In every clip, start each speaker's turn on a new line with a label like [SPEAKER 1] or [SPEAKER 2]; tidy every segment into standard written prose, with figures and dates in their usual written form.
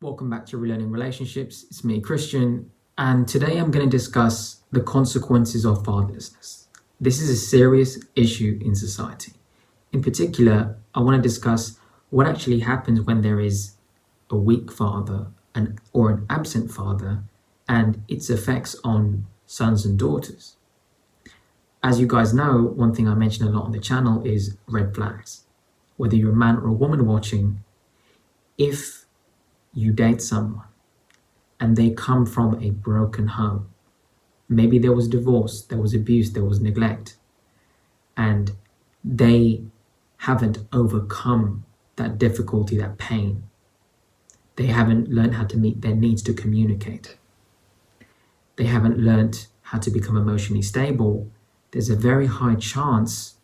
[SPEAKER 1] Welcome back to Relearning Relationships. It's me, Christian, and today I'm going to discuss the consequences of fatherlessness. This is a serious issue in society. In particular, I want to discuss what actually happens when there is a weak father or an absent father and its effects on sons and daughters. As you guys know, one thing I mention a lot on the channel is red flags. Whether you're a man or a woman watching, if you date someone and they come from a broken home, maybe there was divorce, there was abuse, there was neglect, and they haven't overcome that difficulty, that pain. They haven't learned how to meet their needs to communicate. They haven't learned how to become emotionally stable. There's a very high chance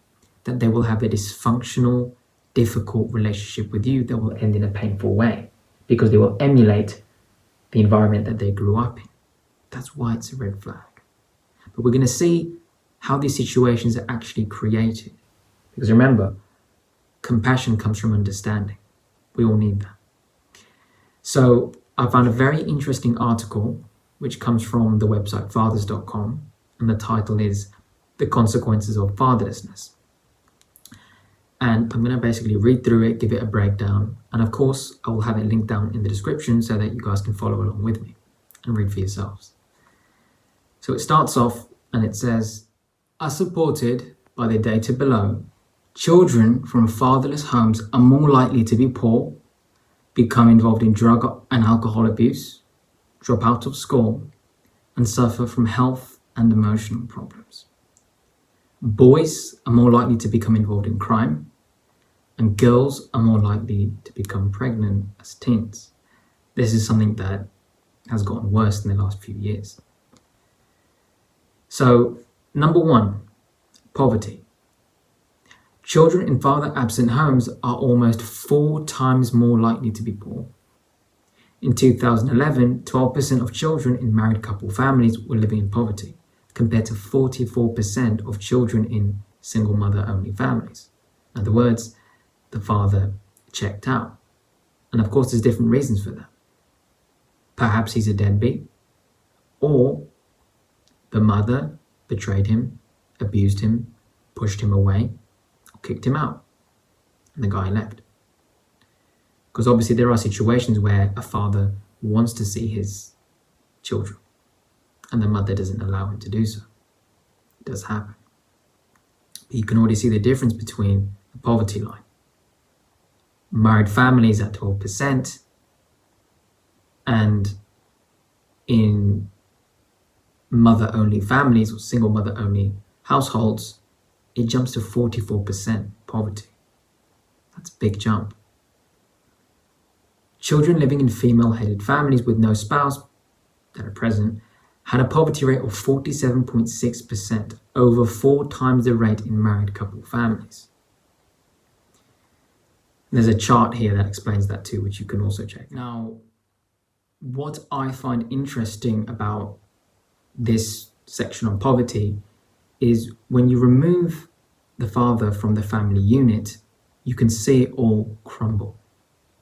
[SPEAKER 1] that they will have a dysfunctional, difficult relationship with you that will end in a painful way because they will emulate the environment that they grew up in. That's why it's a red flag. But we're going to see how these situations are actually created. Because remember, compassion comes from understanding. We all need that. So I found a very interesting article which comes from the website fathers.com, and the title is The Consequences of Fatherlessness. And I'm going to basically read through it, give it a breakdown, and of course I will have it linked down in the description so that you guys can follow along with me and read for yourselves. So it starts off and it says, as supported by the data below, children from fatherless homes are more likely to be poor, become involved in drug and alcohol abuse, drop out of school, and suffer from health and emotional problems. Boys are more likely to become involved in crime, and girls are more likely to become pregnant as teens. This is something that has gotten worse in the last few years. So, number one, poverty. Children in father-absent homes are almost 4 times more likely to be poor. In 2011, 12% of children in married couple families were living in poverty, compared to 44% of children in single mother-only families. In other words, the father checked out. And of course, there's different reasons for that. Perhaps he's a deadbeat, or the mother betrayed him, abused him, pushed him away, or kicked him out, and the guy left. Because obviously there are situations where a father wants to see his children, and the mother doesn't allow him to do so. It does happen. But you can already see the difference between the poverty line. Married families at 12%, and in mother-only families or single mother-only households, it jumps to 44% poverty. That's a big jump. Children living in female-headed families with no spouse that are present had a poverty rate of 47.6%, over 4 times the rate in married couple families. There's a chart here that explains that too, which you can also check. Now, what I find interesting about this section on poverty is when you remove the father from the family unit, you can see it all crumble,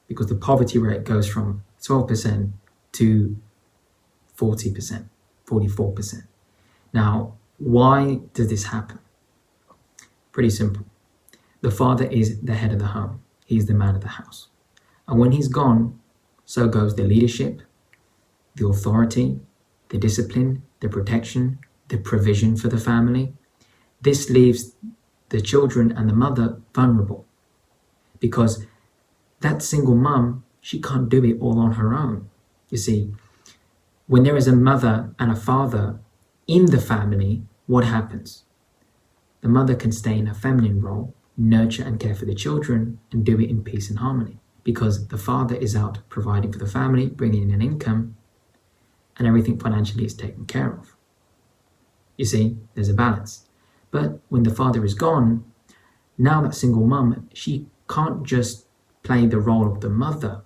[SPEAKER 1] because the poverty rate goes from 12% to 40%. 44%. Now, why does this happen? Pretty simple. The father is the head of the home. He's the man of the house. And when he's gone, so goes the leadership, the authority, the discipline, the protection, the provision for the family. This leaves the children and the mother vulnerable, because that single mum, she can't do it all on her own. You see, when there is a mother and a father in the family, what happens? The mother can stay in a feminine role, nurture and care for the children, and do it in peace and harmony, because the father is out providing for the family, bringing in an income, and everything financially is taken care of. You see, there's a balance. But when the father is gone, now that single mum, she can't just play the role of the mother.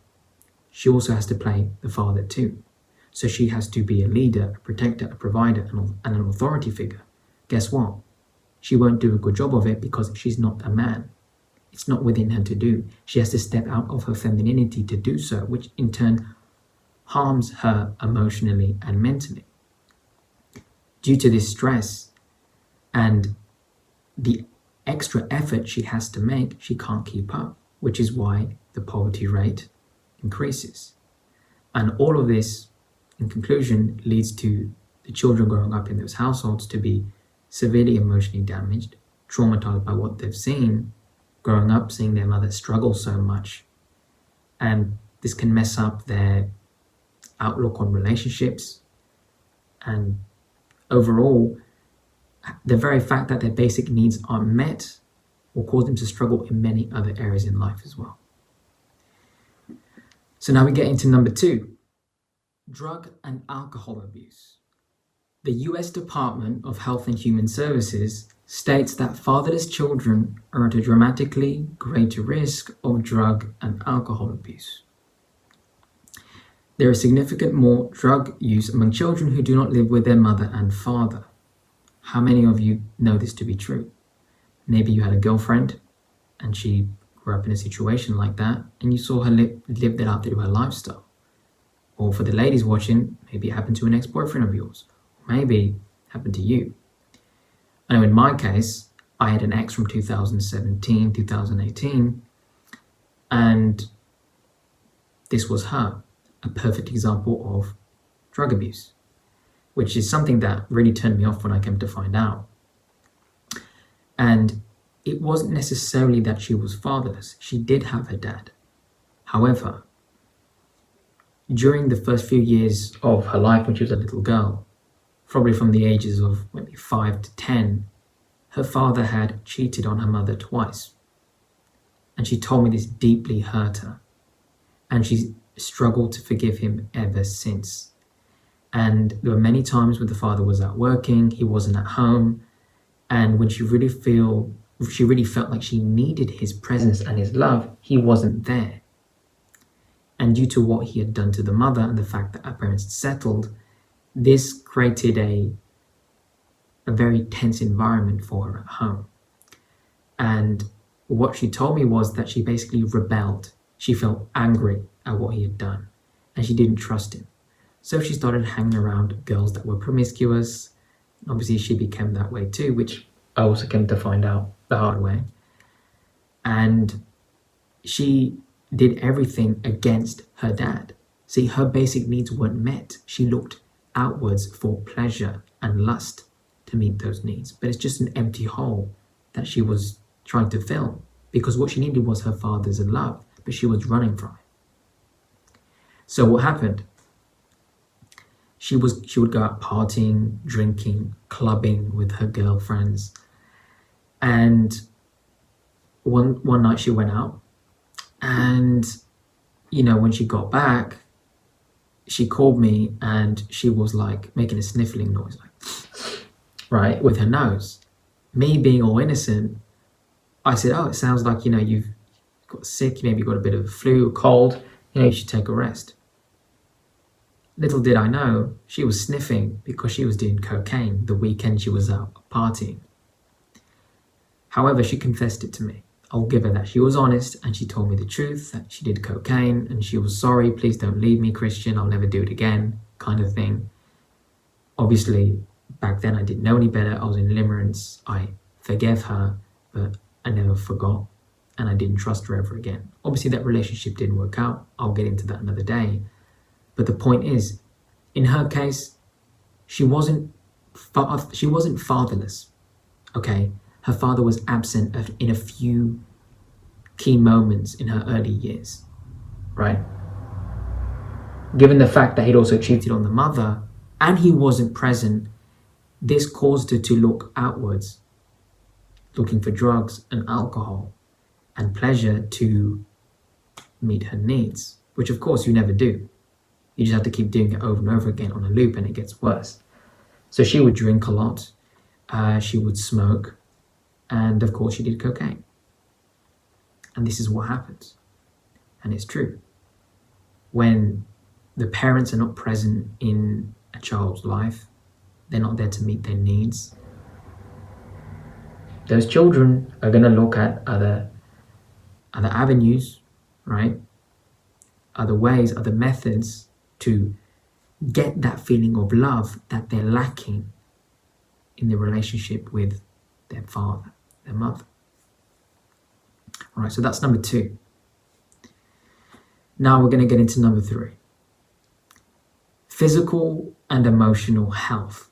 [SPEAKER 1] She also has to play the father too. So she has to be a leader, a protector, a provider, and an authority figure. Guess what? She won't do a good job of it because she's not a man. It's not within her to do. She has to step out of her femininity to do so, which in turn harms her emotionally and mentally. Due to this stress and the extra effort she has to make, she can't keep up, which is why the poverty rate increases. And all of this, in conclusion, leads to the children growing up in those households to be severely emotionally damaged, traumatized by what they've seen, growing up seeing their mother struggle so much. And this can mess up their outlook on relationships, and overall, the very fact that their basic needs aren't met will cause them to struggle in many other areas in life as well. So now we get into number 2, drug and alcohol abuse. The US Department of Health and Human Services states that fatherless children are at a dramatically greater risk of drug and alcohol abuse. There is significant more drug use among children who do not live with their mother and father. How many of you know this to be true? Maybe you had a girlfriend and she grew up in a situation like that and you saw her live that out through her lifestyle. Or for the ladies watching, maybe it happened to an ex-boyfriend of yours. Or maybe it happened to you. I know in my case, I had an ex from 2017, 2018, and this was her, a perfect example of drug abuse, which is something that really turned me off when I came to find out. And it wasn't necessarily that she was fatherless. She did have her dad. However, during the first few years of her life when she was a little girl, probably from the ages of maybe 5 to 10, her father had cheated on her mother twice. And she told me this deeply hurt her. And she struggled to forgive him ever since. And there were many times when the father was out working, he wasn't at home, and when she really felt like she needed his presence and his love, he wasn't there. And due to what he had done to the mother and the fact that our parents had settled, this created a very tense environment for her at home. And what she told me was that she basically rebelled. She felt angry at what he had done, and she didn't trust him. So she started hanging around girls that were promiscuous. Obviously, she became that way too, which I also came to find out the hard way. And she did everything against her dad. See, her basic needs weren't met. She looked outwards for pleasure and lust to meet those needs. But it's just an empty hole that she was trying to fill, because what she needed was her father's love, but she was running from it. So what happened? She would go out partying, drinking, clubbing with her girlfriends. And one night she went out, and when she got back, she called me and she was like making a sniffling noise, like, right, with her nose. Me being all innocent, I said, "Oh, it sounds like you've got sick, maybe you got a bit of a flu or cold, you should take a rest." Little did I know, she was sniffing because she was doing cocaine the weekend she was out partying. However, she confessed it to me. I'll give her that. She was honest and she told me the truth, that she did cocaine and she was sorry. "Please don't leave me, Christian. I'll never do it again," kind of thing. Obviously, back then I didn't know any better. I was in limerence. I forgave her, but I never forgot, and I didn't trust her ever again. Obviously, that relationship didn't work out. I'll get into that another day. But the point is, in her case, she wasn't fatherless. Okay, her father was absent in a few key moments in her early years, right? Given the fact that he'd also cheated on the mother and he wasn't present, this caused her to look outwards, looking for drugs and alcohol and pleasure to meet her needs, which of course you never do. You just have to keep doing it over and over again on a loop, and it gets worse. So she would drink a lot, she would smoke, and of course she did cocaine. And this is what happens. And it's true. When the parents are not present in a child's life, they're not there to meet their needs, those children are going to look at other avenues, right? Other ways, other methods to get that feeling of love that they're lacking in the relationship with their father, their mother. All right, so that's number 2. Now we're going to get into number 3. Physical and emotional health.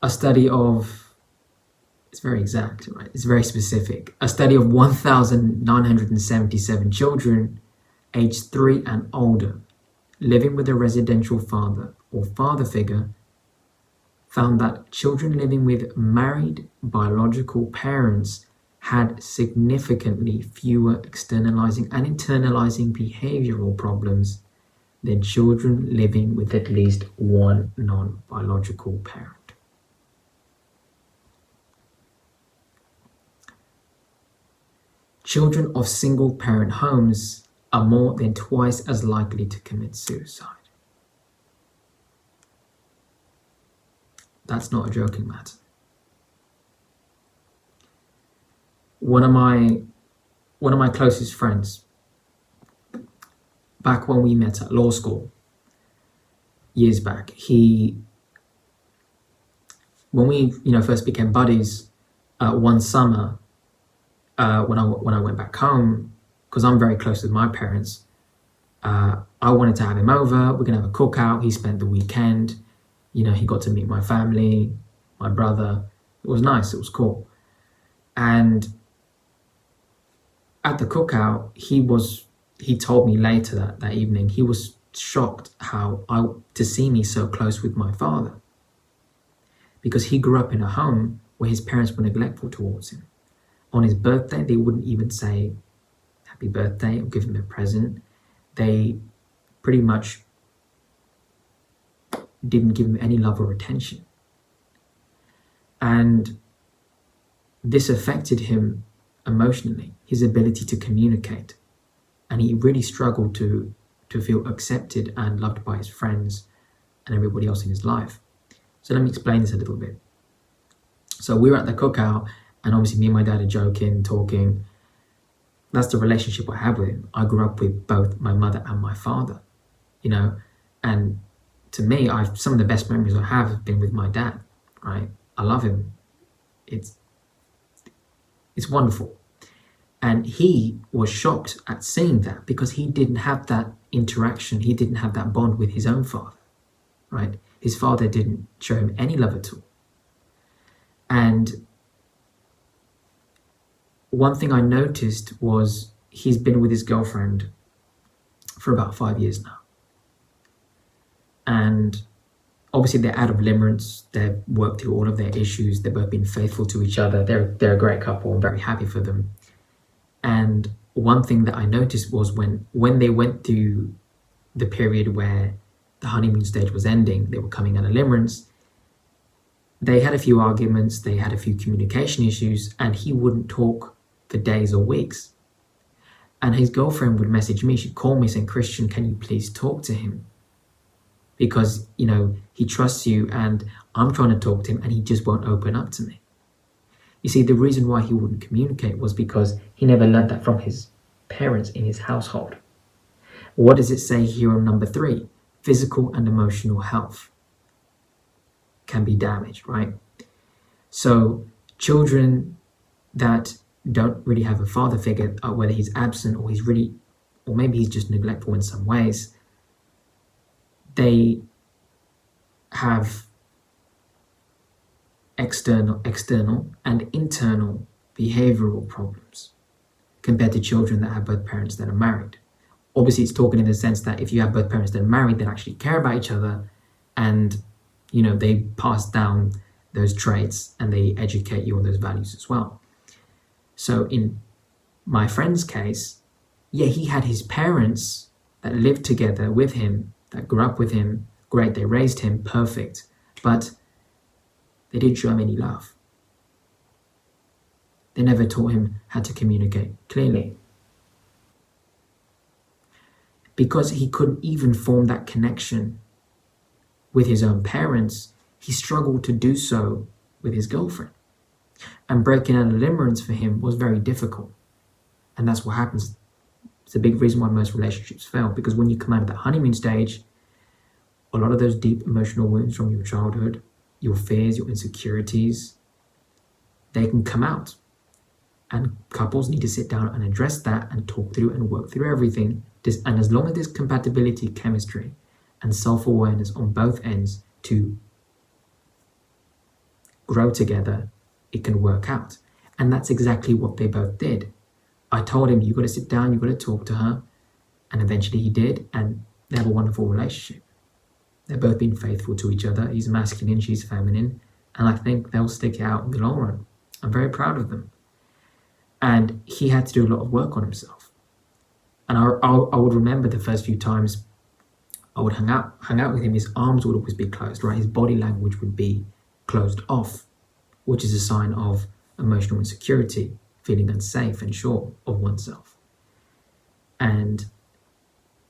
[SPEAKER 1] A study of, it's very exact, right? It's very specific. A study of 1,977 children aged 3 and older living with a residential father or father figure found that children living with married biological parents had significantly fewer externalizing and internalizing behavioral problems than children living with at least one non-biological parent. Children of single-parent homes are more than twice as likely to commit suicide. That's not a joking matter. One of my closest friends, back when we met at law school, years back, when we first became buddies, one summer, when I went back home, because I'm very close with my parents, I wanted to have him over. We're gonna have a cookout. He spent the weekend. He got to meet my family, my brother. It was nice. It was cool. And at the cookout, he told me later that evening, he was shocked to see me so close with my father, because he grew up in a home where his parents were neglectful towards him. On his birthday, they wouldn't even say happy birthday or give him a present. They pretty much didn't give him any love or attention. And this affected him emotionally, his ability to communicate. And he really struggled to feel accepted and loved by his friends and everybody else in his life. So let me explain this a little bit. So we were at the cookout, and obviously me and my dad are joking, talking. That's the relationship I have with him. I grew up with both my mother and my father, and to me, some of the best memories I have been with my dad, right? I love him. It's wonderful. And he was shocked at seeing that, because he didn't have that interaction. He didn't have that bond with his own father, right? His father didn't show him any love at all. And one thing I noticed was he's been with his girlfriend for about 5 years now. And obviously they're out of limerence. They've worked through all of their issues. They've both been faithful to each other. They're a great couple. I'm very happy for them. And one thing that I noticed was when they went through the period where the honeymoon stage was ending, they were coming out of limerence, they had a few arguments, they had a few communication issues, and he wouldn't talk for days or weeks. And his girlfriend would message me, she'd call me saying, "Christian, can you please talk to him? Because, he trusts you and I'm trying to talk to him and he just won't open up to me." You see, the reason why he wouldn't communicate was because he never learned that from his parents in his household. What does it say here on number 3? Physical and emotional health can be damaged, right? So children that don't really have a father figure, whether he's absent or or maybe he's just neglectful in some ways, they have external and internal behavioral problems compared to children that have both parents that are married. Obviously, it's talking in the sense that if you have both parents that are married, that actually care about each other, and they pass down those traits and they educate you on those values as well. So in my friend's case, he had his parents that lived together with him, that grew up with him, great, they raised him, perfect, but they didn't show him any love. They never taught him how to communicate clearly. Because he couldn't even form that connection with his own parents, he struggled to do so with his girlfriend. And breaking out of limerence for him was very difficult. And that's what happens It's a big reason why most relationships fail, because when you come out of that honeymoon stage, a lot of those deep emotional wounds from your childhood, your fears, your insecurities, they can come out. And couples need to sit down and address that and talk through and work through everything. And as long as there's compatibility, chemistry, and self-awareness on both ends to grow together, it can work out. And that's exactly what they both did. I told him, you got to sit down, you got to talk to her. And eventually he did, and they have a wonderful relationship. They've both been faithful to each other. He's masculine, she's feminine. And I think they'll stick it out in the long run. I'm very proud of them. And he had to do a lot of work on himself. And I would remember the first few times I would hang out with him, his arms would always be closed, right? His body language would be closed off, which is a sign of emotional insecurity, feeling unsafe and sure of oneself. And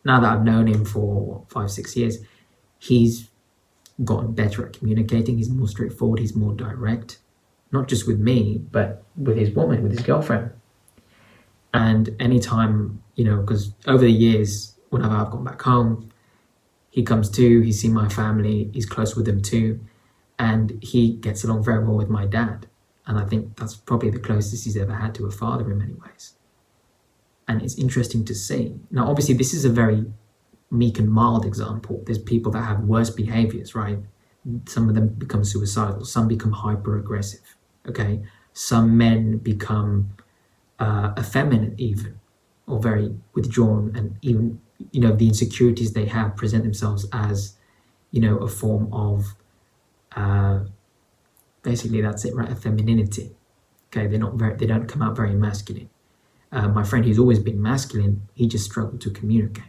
[SPEAKER 1] now that I've known him for 5-6 years, he's gotten better at communicating. He's more straightforward, he's more direct, not just with me, but with his woman, with his girlfriend. And anytime, because over the years, whenever I've gone back home, he comes too, he's seen my family, he's close with them too, and he gets along very well with my dad. And I think that's probably the closest he's ever had to a father in many ways. And it's interesting to see. Now, obviously, this is a very meek and mild example. There's people that have worse behaviors, right? Some of them become suicidal, some become hyper aggressive, okay? Some men become effeminate even, or very withdrawn, and even, the insecurities they have present themselves as, a form of, basically that's it, right? A femininity. Okay, they don't come out very masculine. My friend who's always been masculine, he just struggled to communicate.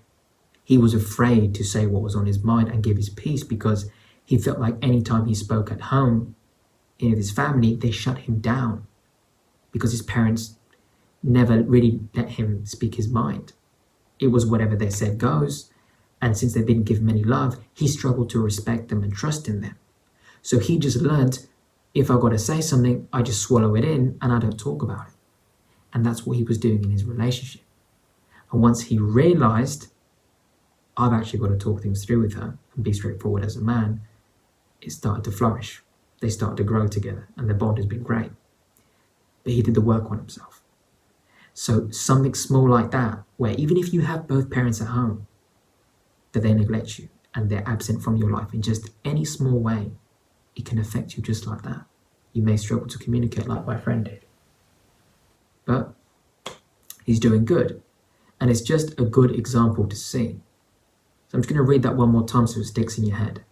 [SPEAKER 1] He was afraid to say what was on his mind and give his piece, because he felt like anytime he spoke at home, in his family, they shut him down, because his parents never really let him speak his mind. It was whatever they said goes. And since they didn't give him any love, he struggled to respect them and trust in them. So he just learned, if I got to say something, I just swallow it in and I don't talk about it. And that's what he was doing in his relationship. And once he realized, I've actually got to talk things through with her and be straightforward as a man, it started to flourish. They started to grow together, and their bond has been great. But he did the work on himself. So something small like that, where even if you have both parents at home, that they neglect you and they're absent from your life in just any small way, it can affect you just like that. You may struggle to communicate like my friend did. But he's doing good. And it's just a good example to see. So I'm just going to read that one more time so it sticks in your head.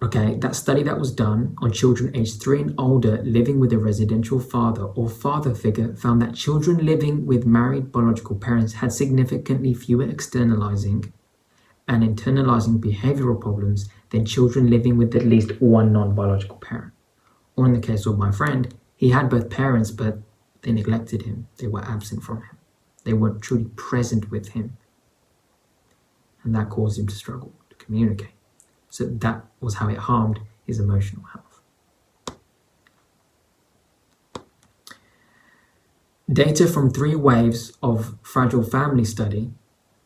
[SPEAKER 1] Okay, that study that was done on children aged 3 and older living with a residential father or father figure found that children living with married biological parents had significantly fewer externalizing and internalizing behavioral problems than children living with at least one non-biological parent. Or in the case of my friend, he had both parents, but they neglected him. They were absent from him. They weren't truly present with him. And that caused him to struggle to communicate. So that was how it harmed his emotional health. Data from 3 waves of fragile family study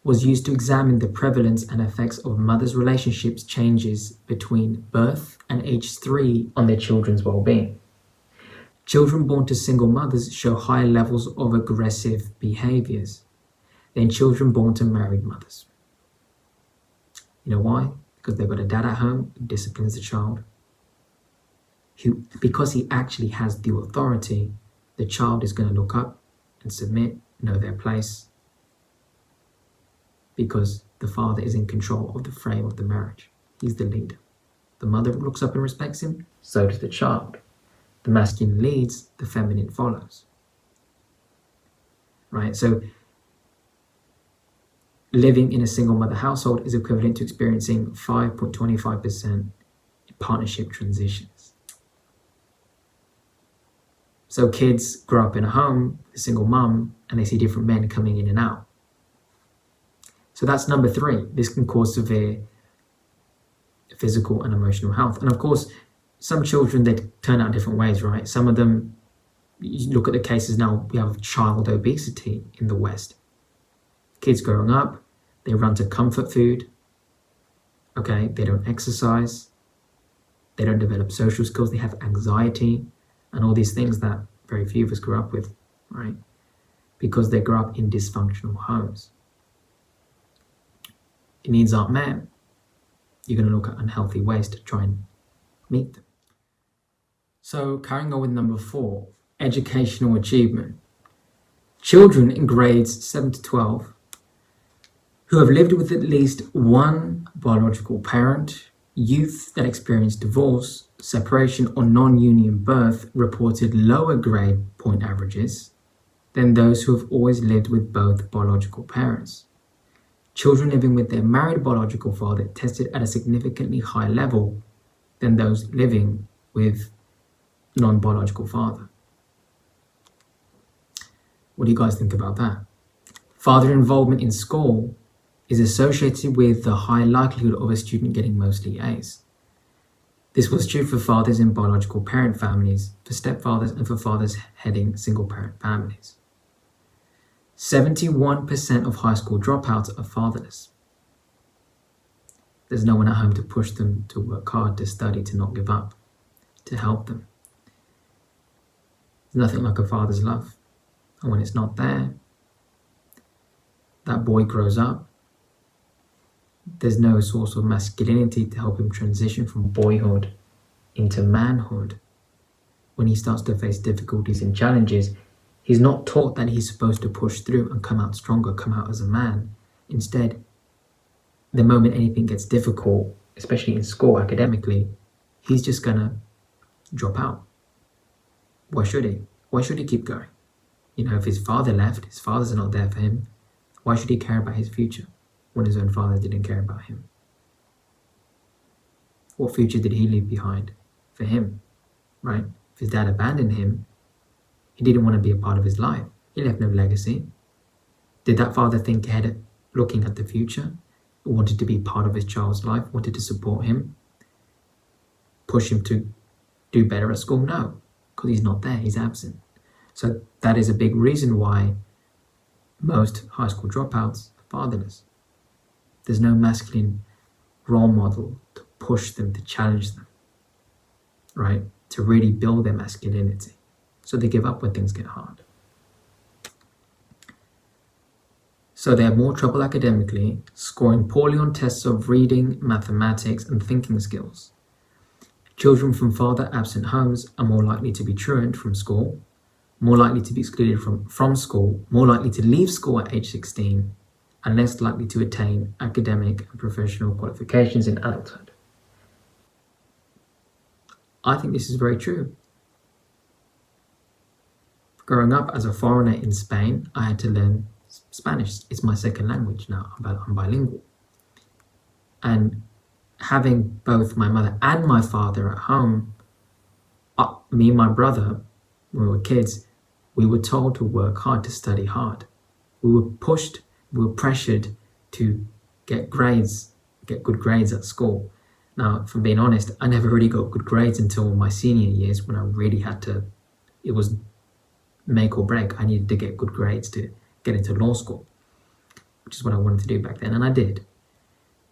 [SPEAKER 1] was used to examine the prevalence and effects of mothers' relationships changes between birth and age 3 on their children's well-being. Children born to single mothers show higher levels of aggressive behaviors than children born to married mothers. You know why? Because they've got a dad at home who disciplines the child. Because he actually has the authority, the child is going to look up and submit, know their place, because the father is in control of the frame of the marriage. He's the leader. The mother looks up and respects him, so does the child. The masculine leads, the feminine follows. Right? So living in a single mother household is equivalent to experiencing 5.25% partnership transitions. So kids grow up in a home, a single mum, and they see different men coming in and out. So that's number 3. This can cause severe physical and emotional health. And of course, some children, they turn out different ways, right? Some of them You look at the cases now, we have child obesity in the West. Kids growing up, they run to comfort food, okay? They don't exercise, they don't develop social skills, they have anxiety, and all these things that very few of us grew up with, right? Because they grew up in dysfunctional homes. Your needs aren't met, you're going to look at unhealthy ways to try and meet them. So carrying on with number 4, educational achievement. Children in grades 7 to 12 who have lived with at least one biological parent, youth that experienced divorce, separation or non-union birth reported lower grade point averages than those who have always lived with both biological parents. Children living with their married biological father tested at a significantly higher level than those living with non-biological father. What do you guys think about that? Father involvement in school is associated with the high likelihood of a student getting mostly A's. This was true for fathers in biological parent families, for stepfathers, and for fathers heading single-parent families. 71% of high school dropouts are fatherless. There's no one at home to push them to work hard, to study, to not give up, to help them. There's nothing like a father's love. And when it's not there, that boy grows up. There's no source of masculinity to help him transition from boyhood into manhood. When he starts to face difficulties and challenges, he's not taught that he's supposed to push through and come out stronger, come out as a man. Instead, the moment anything gets difficult, especially in school academically, he's just gonna drop out. Why should he? Why should he keep going? You know, if his father left, his father's not there for him, why should he care about his future when his own father didn't care about him? What future did he leave behind for him, right? If his dad abandoned him, he didn't want to be a part of his life. He left no legacy. Did that father think ahead, looking at the future, wanted to be part of his child's life, wanted to support him, push him to do better at school? No, because he's not there, he's absent. So that is a big reason why most high school dropouts are fatherless. There's no masculine role model to push them, to challenge them, right? To really build their masculinity. So they give up when things get hard. So they have more trouble academically, scoring poorly on tests of reading, mathematics, and thinking skills. Children from father-absent homes are more likely to be truant from school, more likely to be excluded from school, more likely to leave school at age 16, and less likely to attain academic and professional qualifications in adulthood. I think this is very true. Growing up as a foreigner in Spain, I had to learn Spanish. It's my second language now. I'm bilingual. And having both my mother and my father at home, me and my brother, when we were kids, we were told to work hard, to study hard. We were pushed, we were pressured to get good grades at school. Now, if I'm being honest, I never really got good grades until my senior years, when I really had to, it was make or break. I needed to get good grades to get into law school, which is what I wanted to do back then, and I did.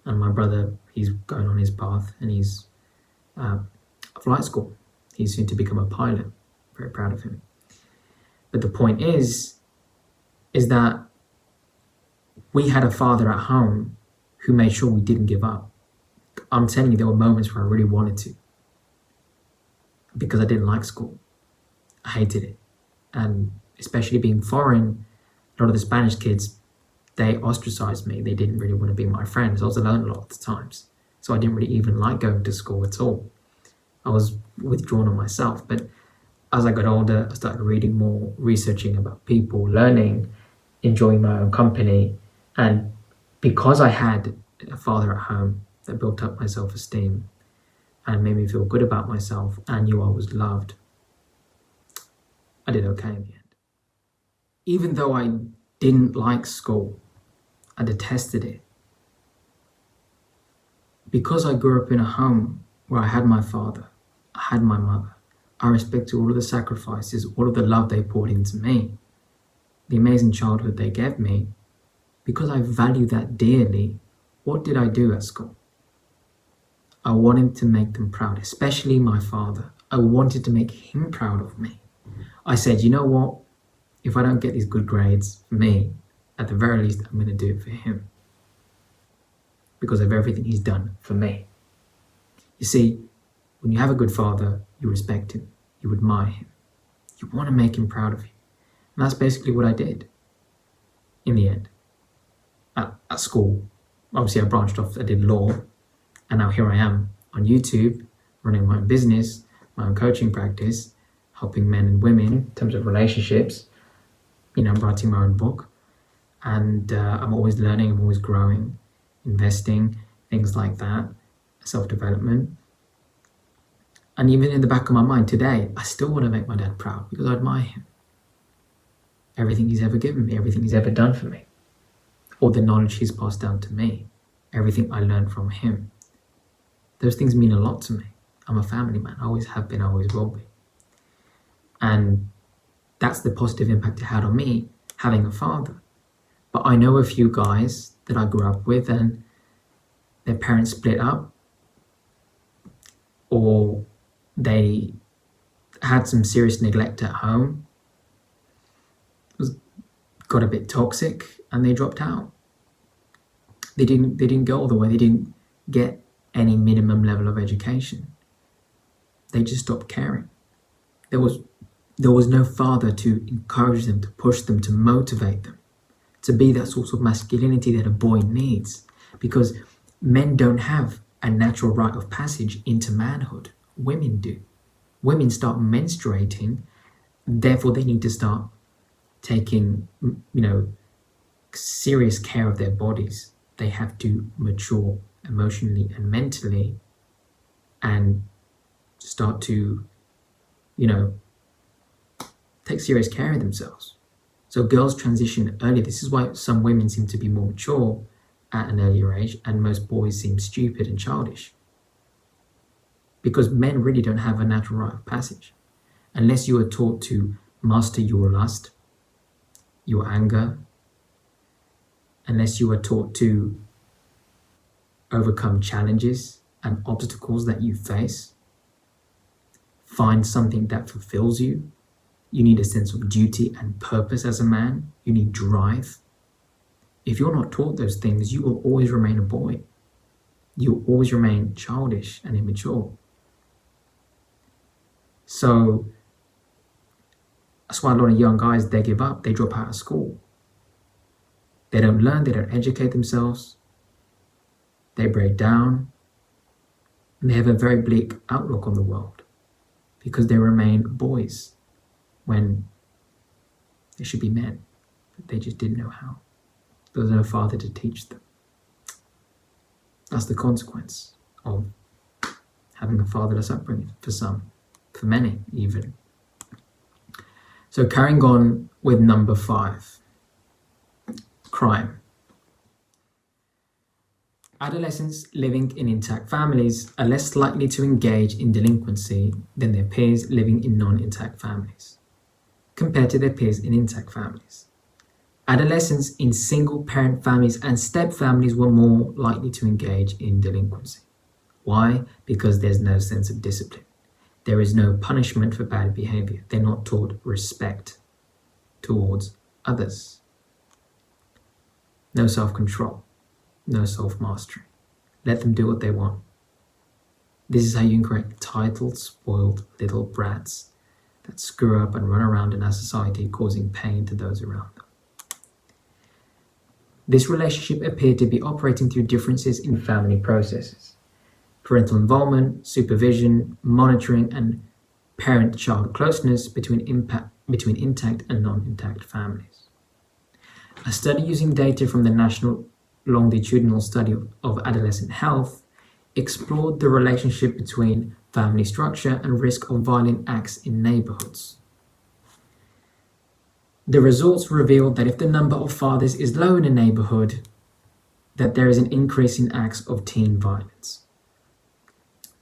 [SPEAKER 1] And my brother, he's going on his path, and he's flight school. He's soon to become a pilot. Very proud of him. But the point is that we had a father at home who made sure we didn't give up. I'm telling you, there were moments where I really wanted to, because I didn't like school. I hated it. And especially being foreign, a lot of the Spanish kids, they ostracized me. They didn't really want to be my friends. I was alone a lot of the times. So I didn't really even like going to school at all. I was withdrawn on myself. But as I got older, I started reading more, researching about people, learning, enjoying my own company. And because I had a father at home that built up my self-esteem and made me feel good about myself, and I knew I was loved, I did okay in the end. Even though I didn't like school, I detested it. Because I grew up in a home where I had my father, I had my mother, I respect all of the sacrifices, all of the love they poured into me, the amazing childhood they gave me. Because I value that dearly, what did I do at school? I wanted to make them proud, especially my father. I wanted to make him proud of me. I said, you know what? If I don't get these good grades for me, at the very least, I'm going to do it for him because of everything he's done for me. You see, when you have a good father, you respect him, you admire him, you want to make him proud of you. And that's basically what I did in the end. At school, obviously I branched off, I did law, and now here I am on YouTube, running my own business, my own coaching practice, helping men and women in terms of relationships, writing my own book. And I'm always learning, I'm always growing, investing, things like that, self-development. And even in the back of my mind today, I still want to make my dad proud because I admire him. Everything he's ever given me, everything he's ever done for me, all the knowledge he's passed down to me, everything I learned from him. Those things mean a lot to me. I'm a family man. I always have been, I always will be. And that's the positive impact it had on me, having a father. But I know a few guys that I grew up with and their parents split up, or they had some serious neglect at home, got a bit toxic, and they dropped out. They didn't go all the way. They didn't get any minimum level of education. They just stopped caring. There was no father to encourage them, to push them, to motivate them, to be that sort of masculinity that a boy needs. Because men don't have a natural rite of passage into manhood. Women do. Women start menstruating, therefore they need to start taking, serious care of their bodies. They have to mature emotionally and mentally and start to, take serious care of themselves. So girls transition earlier. This is why some women seem to be more mature at an earlier age and most boys seem stupid and childish. Because men really don't have a natural rite of passage. Unless you are taught to master your lust, your anger, unless you are taught to overcome challenges and obstacles that you face, find something that fulfills you. You need a sense of duty and purpose as a man. You need drive. If you're not taught those things, you will always remain a boy. You'll always remain childish and immature. So that's why a lot of young guys, they give up, they drop out of school. They don't learn, they don't educate themselves. They break down. And they have a very bleak outlook on the world because they remain boys when they should be men, but they just didn't know how. There was no father to teach them. That's the consequence of having a fatherless upbringing for some, for many even. So carrying on with number 5, crime. Adolescents living in intact families are less likely to engage in delinquency than their peers living in non-intact families, compared to their peers in intact families. Adolescents in single-parent families and step-families were more likely to engage in delinquency. Why? Because there's no sense of discipline. There is no punishment for bad behavior. They're not taught respect towards others. No self-control. No self-mastery. Let them do what they want. This is how you can create entitled, spoiled little brats that screw up and run around in our society, causing pain to those around them. This relationship appeared to be operating through differences in family processes. Parental involvement, supervision, monitoring, and parent-child closeness between intact and non-intact families. A study using data from the National Longitudinal Study of Adolescent Health explored the relationship between family structure and risk of violent acts in neighborhoods. The results revealed that if the number of fathers is low in a neighborhood, that there is an increase in acts of teen violence.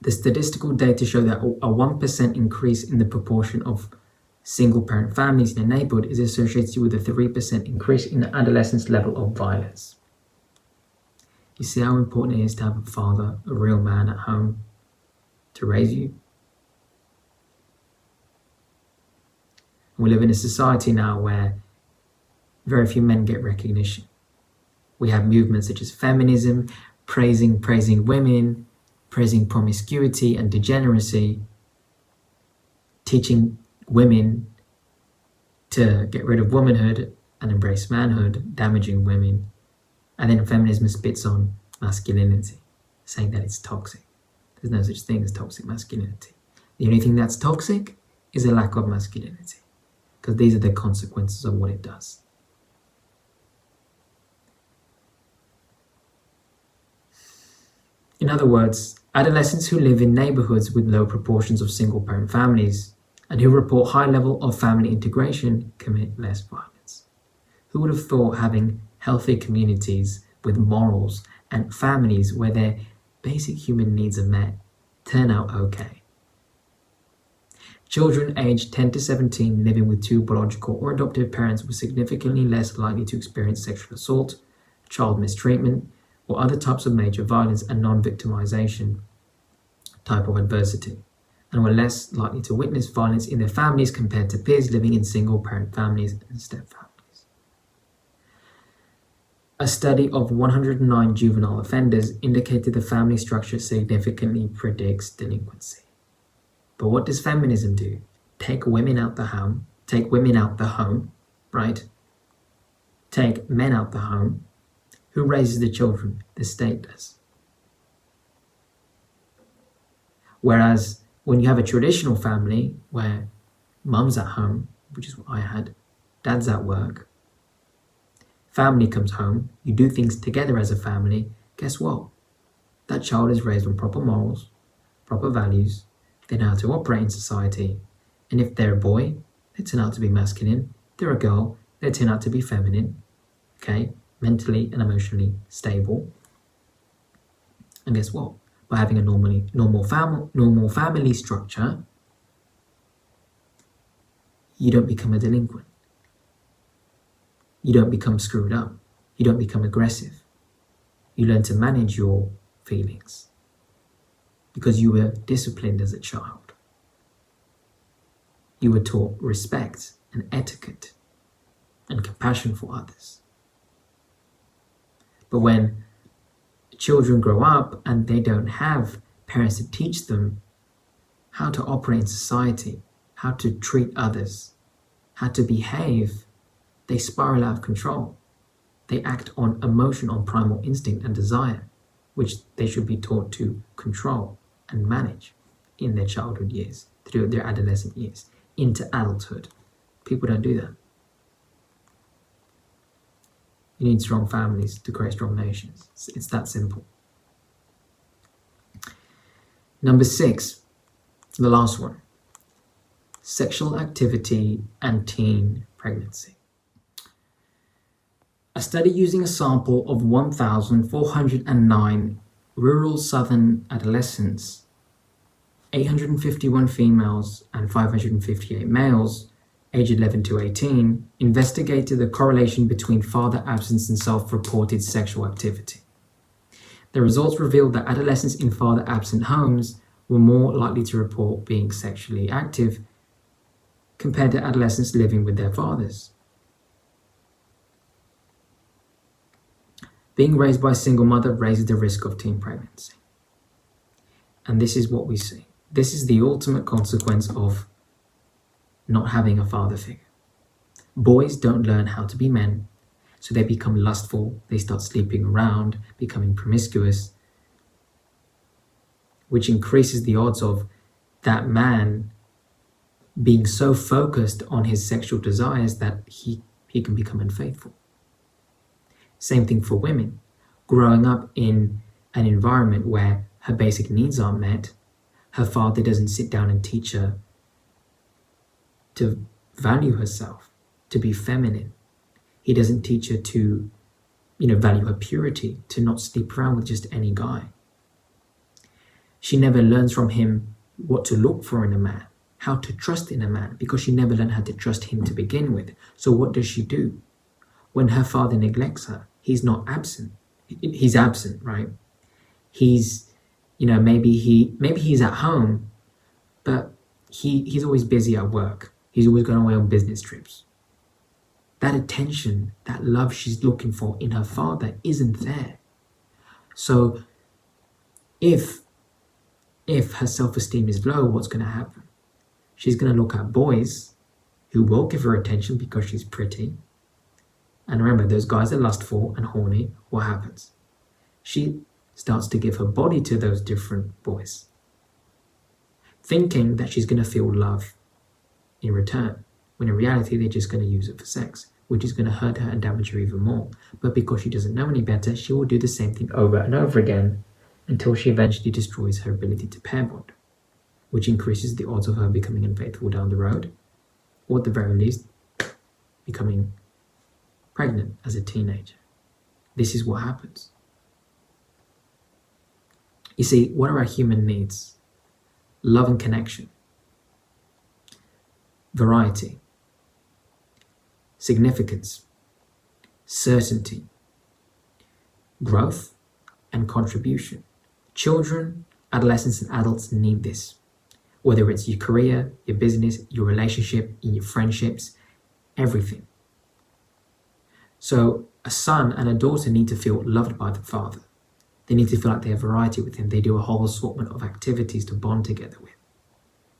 [SPEAKER 1] The statistical data show that a 1% increase in the proportion of single-parent families in a neighborhood is associated with a 3% increase in the adolescent's level of violence. You see how important it is to have a father, a real man at home to raise you? We live in a society now where very few men get recognition. We have movements such as feminism, praising women, praising promiscuity and degeneracy, teaching women to get rid of womanhood and embrace manhood, damaging women. And then feminism spits on masculinity, saying that it's toxic. There's no such thing as toxic masculinity. The only thing that's toxic is a lack of masculinity, because these are the consequences of what it does. In other words, adolescents who live in neighborhoods with low proportions of single-parent families and who report high level of family integration commit less violence. Who would have thought having healthy communities with morals and families where their basic human needs are met turn out okay? Children aged 10 to 17 living with two biological or adoptive parents were significantly less likely to experience sexual assault, child mistreatment, or other types of major violence and non-victimization type of adversity, and were less likely to witness violence in their families compared to peers living in single-parent families and step-families. A study of 109 juvenile offenders indicated the family structure significantly predicts delinquency. But what does feminism do? Take women out the home, right? Take men out the home. Who raises the children? The state does. Whereas when you have a traditional family where mum's at home, which is what I had, dad's at work, family comes home, you do things together as a family, guess what? That child is raised on proper morals, proper values, they know how to operate in society, and if they're a boy, they turn out to be masculine, if they're a girl, they turn out to be feminine, okay? Mentally and emotionally stable. And guess what? By having a normal family structure, you don't become a delinquent. You don't become screwed up. You don't become aggressive. You learn to manage your feelings because you were disciplined as a child. You were taught respect and etiquette and compassion for others. But when children grow up and they don't have parents to teach them how to operate in society, how to treat others, how to behave, they spiral out of control. They act on emotion, on primal instinct and desire, which they should be taught to control and manage in their childhood years, through their adolescent years, into adulthood. People don't do that. You need strong families to create strong nations. It's that simple. Number 6, the last one, sexual activity and teen pregnancy. A study using a sample of 1,409 rural southern adolescents, 851 females and 558 males, aged 11 to 18, investigated the correlation between father absence and self-reported sexual activity. The results revealed that adolescents in father-absent homes were more likely to report being sexually active compared to adolescents living with their fathers. Being raised by a single mother raises the risk of teen pregnancy. And this is what we see. This is the ultimate consequence of not having a father figure. Boys don't learn how to be men, so they become lustful, they start sleeping around, becoming promiscuous, which increases the odds of that man being so focused on his sexual desires that he can become unfaithful. Same thing for women. Growing up in an environment where her basic needs aren't met, her father doesn't sit down and teach her to value herself, to be feminine. He doesn't teach her to, value her purity, to not sleep around with just any guy. She never learns from him what to look for in a man, how to trust in a man, because she never learned how to trust him to begin with. So what does she do? When her father neglects her, he's not absent. He's absent, right? He's, maybe he's at home, but he's always busy at work. He's always going away on business trips. That attention, that love she's looking for in her father isn't there. So if her self-esteem is low, what's going to happen? She's going to look at boys who will give her attention because she's pretty. And remember, those guys are lustful and horny. What happens? She starts to give her body to those different boys, thinking that she's going to feel love in return, when in reality they're just going to use it for sex, which is going to hurt her and damage her even more. But because she doesn't know any better, she will do the same thing over and over again until she eventually destroys her ability to pair bond, which increases the odds of her becoming unfaithful down the road, or at the very least, becoming pregnant as a teenager. This is what happens. You see, what are our human needs? Love and connection, variety, significance, certainty, growth, and contribution. Children, adolescents, and adults need this. Whether it's your career, your business, your relationship, in your friendships, everything. So a son and a daughter need to feel loved by the father. They need to feel like they have variety with him. They do a whole assortment of activities to bond together with.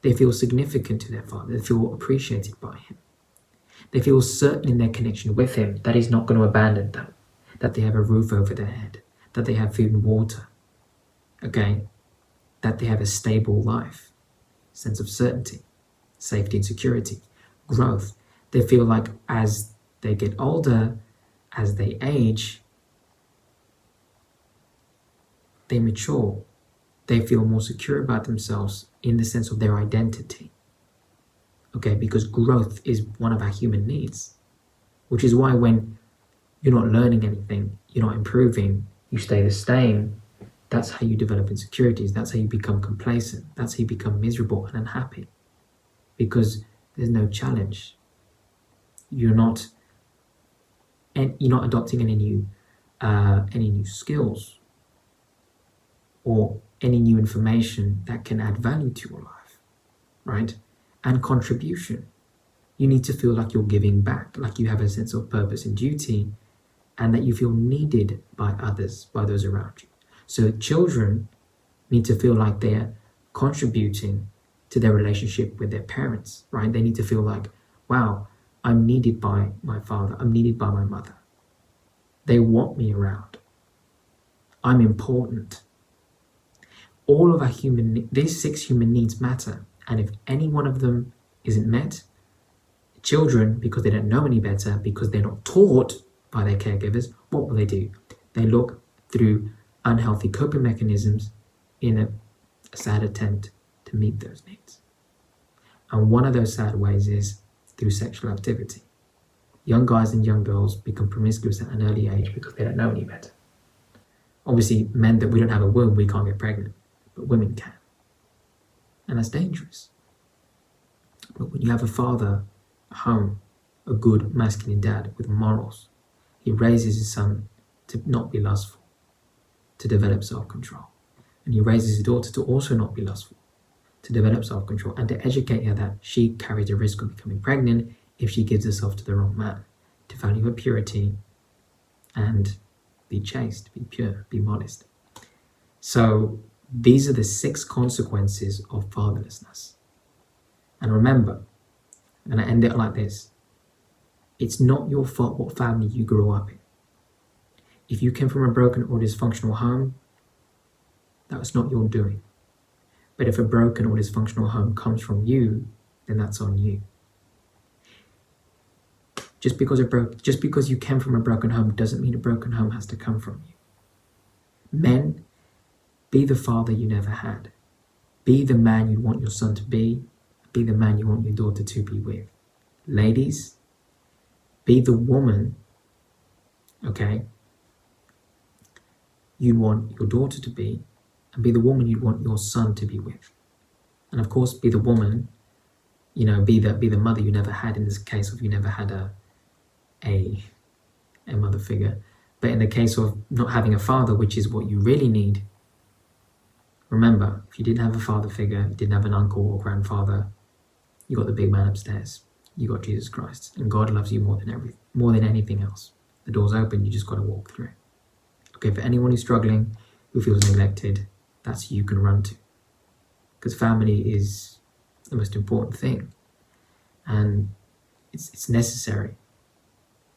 [SPEAKER 1] They feel significant to their father. They feel appreciated by him. They feel certain in their connection with him that he's not going to abandon them, that they have a roof over their head, that they have food and water, okay? That they have a stable life, sense of certainty, safety and security, growth. They feel like as they get older, as they age, they mature. They feel more secure about themselves in the sense of their identity. Okay, because growth is one of our human needs, which is why when you're not learning anything, you're not improving, you stay the same, that's how you develop insecurities. That's how you become complacent. That's how you become miserable and unhappy, because there's no challenge. You're not adopting any new skills or any new information that can add value to your life, right? And contribution. You need to feel like you're giving back, like you have a sense of purpose and duty, and that you feel needed by others, by those around you. So children need to feel like they're contributing to their relationship with their parents, right? They need to feel like, wow, I'm needed by my father, I'm needed by my mother. They want me around. I'm important. All of our these 6 human needs matter. And if any one of them isn't met, children, because they don't know any better, because they're not taught by their caregivers, what will they do? They look through unhealthy coping mechanisms in a sad attempt to meet those needs. And one of those sad ways is through sexual activity. Young guys and young girls become promiscuous at an early age because they don't know any better. Obviously, men that we don't have a womb, we can't get pregnant, but women can. And that's dangerous. But when you have a father at home, a good masculine dad with morals, he raises his son to not be lustful, to develop self-control. And he raises his daughter to also not be lustful, to develop self-control, and to educate her that she carries a risk of becoming pregnant if she gives herself to the wrong man, to value her purity and be chaste, be pure, be modest. So these are the 6 consequences of fatherlessness. And remember, I'm going to end it like this. It's not your fault what family you grew up in. If you came from a broken or dysfunctional home, that was not your doing. But if a broken or dysfunctional home comes from you, then that's on you. Just because you came from a broken home doesn't mean a broken home has to come from you. Men, be the father you never had. Be the man you want your son to be. Be the man you want your daughter to be with. Ladies, be the woman, okay, you want your daughter to be, and be the woman you want your son to be with. And of course, be the woman, be the mother you never had in this case of you never had a mother figure. But in the case of not having a father, which is what you really need, remember, if you didn't have a father figure, you didn't have an uncle or grandfather, you got the big man upstairs. You got Jesus Christ, and God loves you more than anything else. The door's open, you just got to walk through it. Okay, for anyone who's struggling, who feels neglected, that's who you can run to. Because family is the most important thing. And it's necessary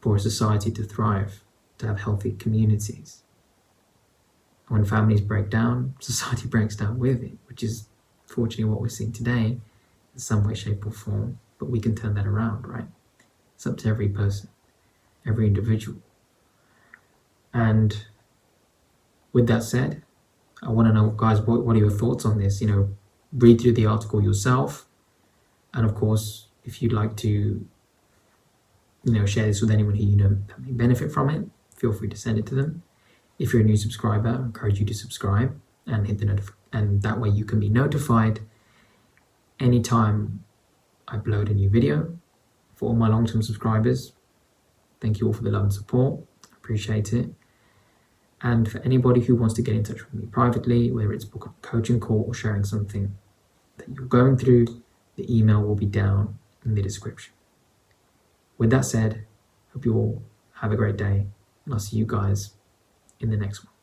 [SPEAKER 1] for a society to thrive, to have healthy communities. And when families break down, society breaks down with it, which is fortunately what we're seeing today in some way, shape or form. But we can turn that around, right? It's up to every person, every individual. And with that said, I want to know, guys, what are your thoughts on this? Read through the article yourself. And of course, if you'd like to, share this with anyone who that may benefit from it, feel free to send it to them. If you're a new subscriber, I encourage you to subscribe and hit the notification, and that way you can be notified anytime I upload a new video. For all my long-term subscribers, thank you all for the love and support. I appreciate it. And for anybody who wants to get in touch with me privately, whether it's book a coaching call or sharing something that you're going through, the email will be down in the description. With that said, hope you all have a great day, and I'll see you guys in the next one.